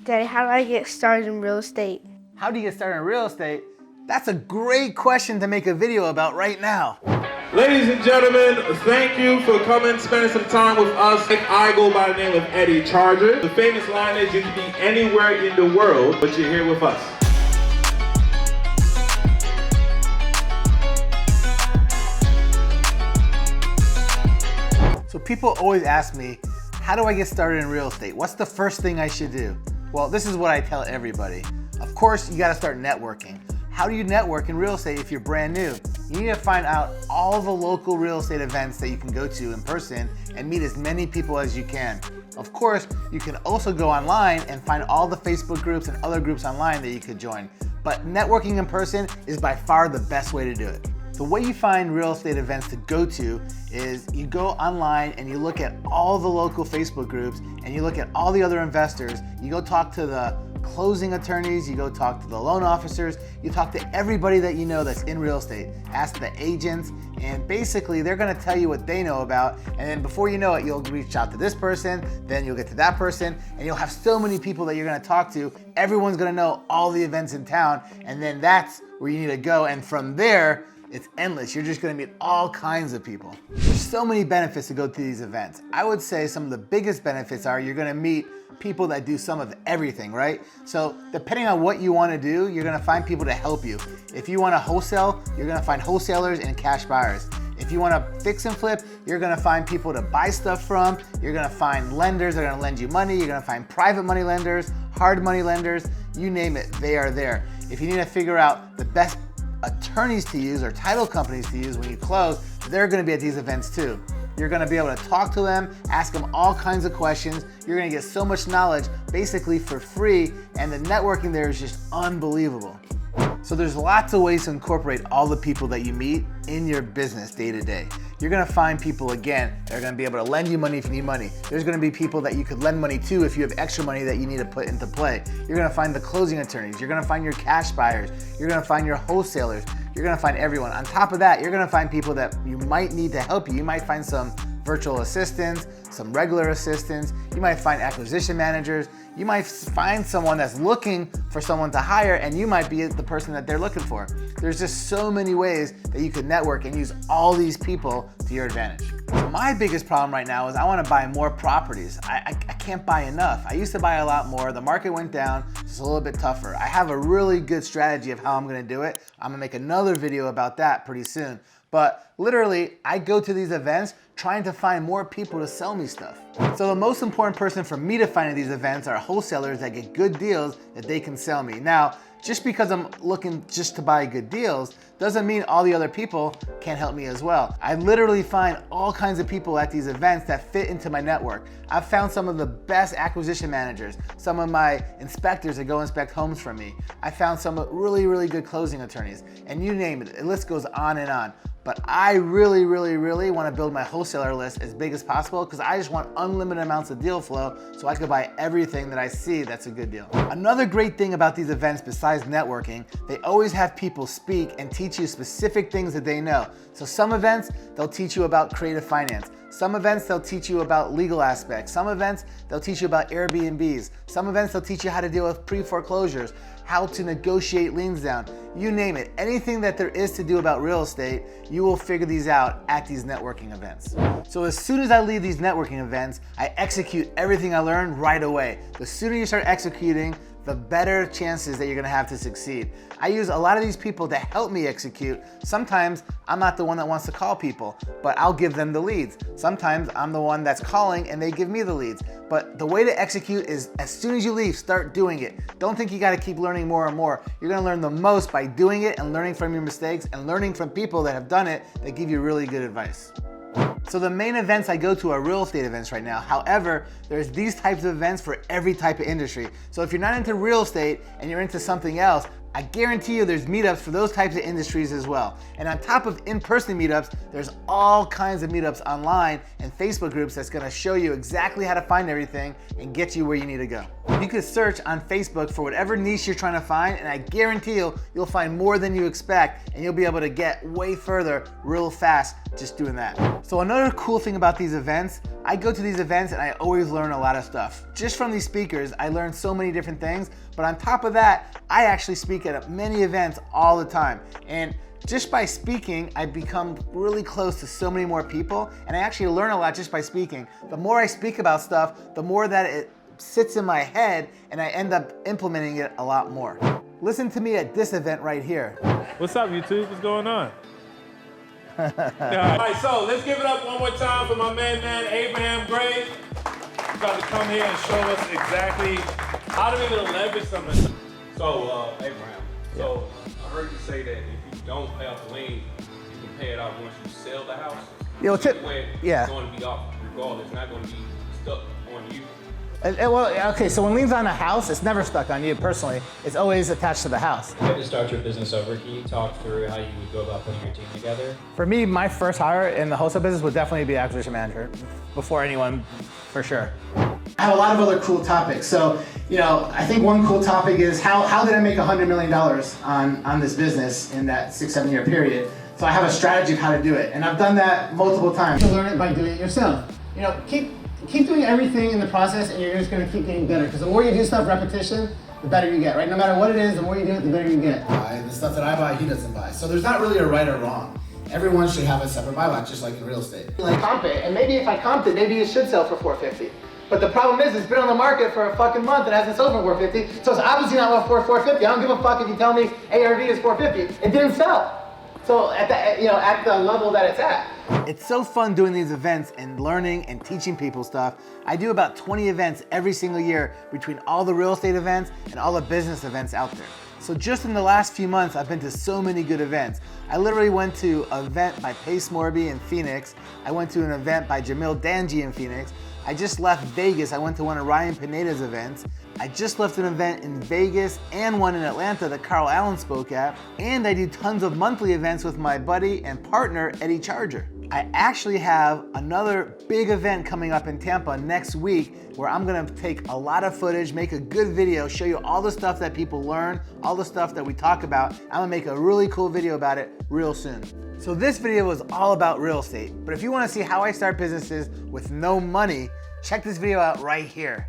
Daddy, how do I get started in real estate? How do you get started in real estate? That's a great question to make a video about right now. Ladies and gentlemen, thank you for coming, spending some time with us. I go by the name of Eddie Charger. The famous line is, you can be anywhere in the world, but you're here with us. So people always ask me, how do I get started in real estate? What's the first thing I should do? Well, this is what I tell everybody. Of course, you gotta start networking. How do you network in real estate if you're brand new? You need to find out all the local real estate events that you can go to in person and meet as many people as you can. Of course, you can also go online and find all the Facebook groups and other groups online that you could join. But networking in person is by far the best way to do it. The way you find real estate events to go to is you go online and you look at all the local Facebook groups and you look at all the other investors. You go talk to the closing attorneys, you go talk to the loan officers, you talk to everybody that you know that's in real estate. Ask the agents, and basically they're gonna tell you what they know about, and then before you know it, you'll reach out to this person, then you'll get to that person, and you'll have so many people that you're gonna talk to. Everyone's gonna know all the events in town, and then that's where you need to go, and from there, it's endless. You're just gonna meet all kinds of people. There's so many benefits to go to these events. I would say some of the biggest benefits are you're gonna meet people that do some of everything, right? So depending on what you wanna do, you're gonna find people to help you. If you wanna wholesale, you're gonna find wholesalers and cash buyers. If you wanna fix and flip, you're gonna find people to buy stuff from. You're gonna find lenders that are gonna lend you money. You're gonna find private money lenders, hard money lenders, you name it, they are there. If you need to figure out the best attorneys to use or title companies to use when you close, they're gonna be at these events too. You're gonna be able to talk to them, ask them all kinds of questions. You're gonna get so much knowledge basically for free, and the networking there is just unbelievable. So there's lots of ways to incorporate all the people that you meet in your business day to day. You're gonna find people, again, that are gonna be able to lend you money if you need money. There's gonna be people that you could lend money to if you have extra money that you need to put into play. You're gonna find the closing attorneys. You're gonna find your cash buyers. You're gonna find your wholesalers. You're gonna find everyone. On top of that, you're gonna find people that you might need to help you. You might find some virtual assistants, some regular assistants. You might find acquisition managers. You might find someone that's looking for someone to hire, and you might be the person that they're looking for. There's just so many ways that you could network and use all these people to your advantage. My biggest problem right now is I want to buy more properties. I can't buy enough. I used to buy a lot more. The market went down. It's a little bit tougher. I have a really good strategy of how I'm going to do it. I'm going to make another video about that pretty soon. But literally, I go to these events trying to find more people to sell me stuff. So the most important person for me to find at these events are wholesalers that get good deals that they can sell me. Now, just because I'm looking just to buy good deals doesn't mean all the other people can't help me as well. I literally find all kinds of people at these events that fit into my network. I've found some of the best acquisition managers, some of my inspectors that go inspect homes for me. I found some really, really good closing attorneys, and you name it, the list goes on and on. But I really want to build my wholesaler list as big as possible because I just want unlimited amounts of deal flow so I could buy everything that I see that's a good deal. Another great thing about these events besides networking, they always have people speak and teach you specific things that they know. So some events, they'll teach you about creative finance. Some events, they'll teach you about legal aspects. Some events, they'll teach you about Airbnbs. Some events, they'll teach you how to deal with pre-foreclosures, how to negotiate liens down. You name it. Anything that there is to do about real estate, you will figure these out at these networking events. So as soon as I leave these networking events, I execute everything I learned right away. The sooner you start executing, the better chances that you're gonna have to succeed. I use a lot of these people to help me execute. Sometimes I'm not the one that wants to call people, but I'll give them the leads. Sometimes I'm the one that's calling and they give me the leads. But the way to execute is as soon as you leave, start doing it. Don't think you gotta keep learning more and more. You're gonna learn the most by doing it and learning from your mistakes and learning from people that have done it that give you really good advice. So the main events I go to are real estate events right now. However, there's these types of events for every type of industry. So if you're not into real estate and you're into something else, I guarantee you there's meetups for those types of industries as well. And on top of in-person meetups, there's all kinds of meetups online and Facebook groups that's gonna show you exactly how to find everything and get you where you need to go. You could search on Facebook for whatever niche you're trying to find, and I guarantee you'll find more than you expect, and you'll be able to get way further real fast just doing that. So another cool thing about these events, I go to these events and I always learn a lot of stuff. Just from these speakers, I learn so many different things, but on top of that, I actually speak at many events all the time. And just by speaking, I become really close to so many more people, and I actually learn a lot just by speaking. The more I speak about stuff, the more that it sits in my head, and I end up implementing it a lot more. Listen to me at this event right here. What's up, YouTube? What's going on? All right, so let's give it up one more time for my man, Abraham Gray. He's about to come here and show us exactly how to even leverage some of this. So, Abraham, so I heard you say that if you don't pay off the lien, you can pay it off once you sell the house. Yeah, well, It's going to be off regardless. It's not going to be stuck on you. Well, okay, so when lien's on a house, it's never stuck on you personally. It's always attached to the house. You had to start your business over. Can you talk through how you would go about putting your team together? For me, my first hire in the wholesale business would definitely be acquisition manager before anyone, for sure. I have a lot of other cool topics. So, I think one cool topic is how did I make $100 million on this business in that 6-7 year period? So I have a strategy of how to do it. And I've done that multiple times. You learn it by doing it yourself. Keep doing everything in the process, and you're just gonna keep getting better. Because the more you do stuff, repetition, the better you get, right? No matter what it is, the more you do it, the better you get. The stuff that I buy, he doesn't buy. So there's not really a right or wrong. Everyone should have a separate buy lot, just like in real estate. Like comp it, and maybe if I comped it, maybe it should sell for $450. But the problem is, it's been on the market for a fucking month and hasn't sold for $450. So it's obviously not worth $450. I don't give a fuck if you tell me ARV is $450. It didn't sell. So at the level that it's at. It's so fun doing these events and learning and teaching people stuff. I do about 20 events every single year between all the real estate events and all the business events out there. So just in the last few months, I've been to so many good events. I literally went to an event by Pace Morby in Phoenix. I went to an event by Jamil Danji in Phoenix. I just left Vegas. I went to one of Ryan Pineda's events. I just left an event in Vegas and one in Atlanta that Carl Allen spoke at. And I do tons of monthly events with my buddy and partner, Eddie Charger. I actually have another big event coming up in Tampa next week where I'm gonna take a lot of footage, make a good video, show you all the stuff that people learn, all the stuff that we talk about. I'm gonna make a really cool video about it real soon. So this video was all about real estate, but if you wanna see how I start businesses with no money, check this video out right here.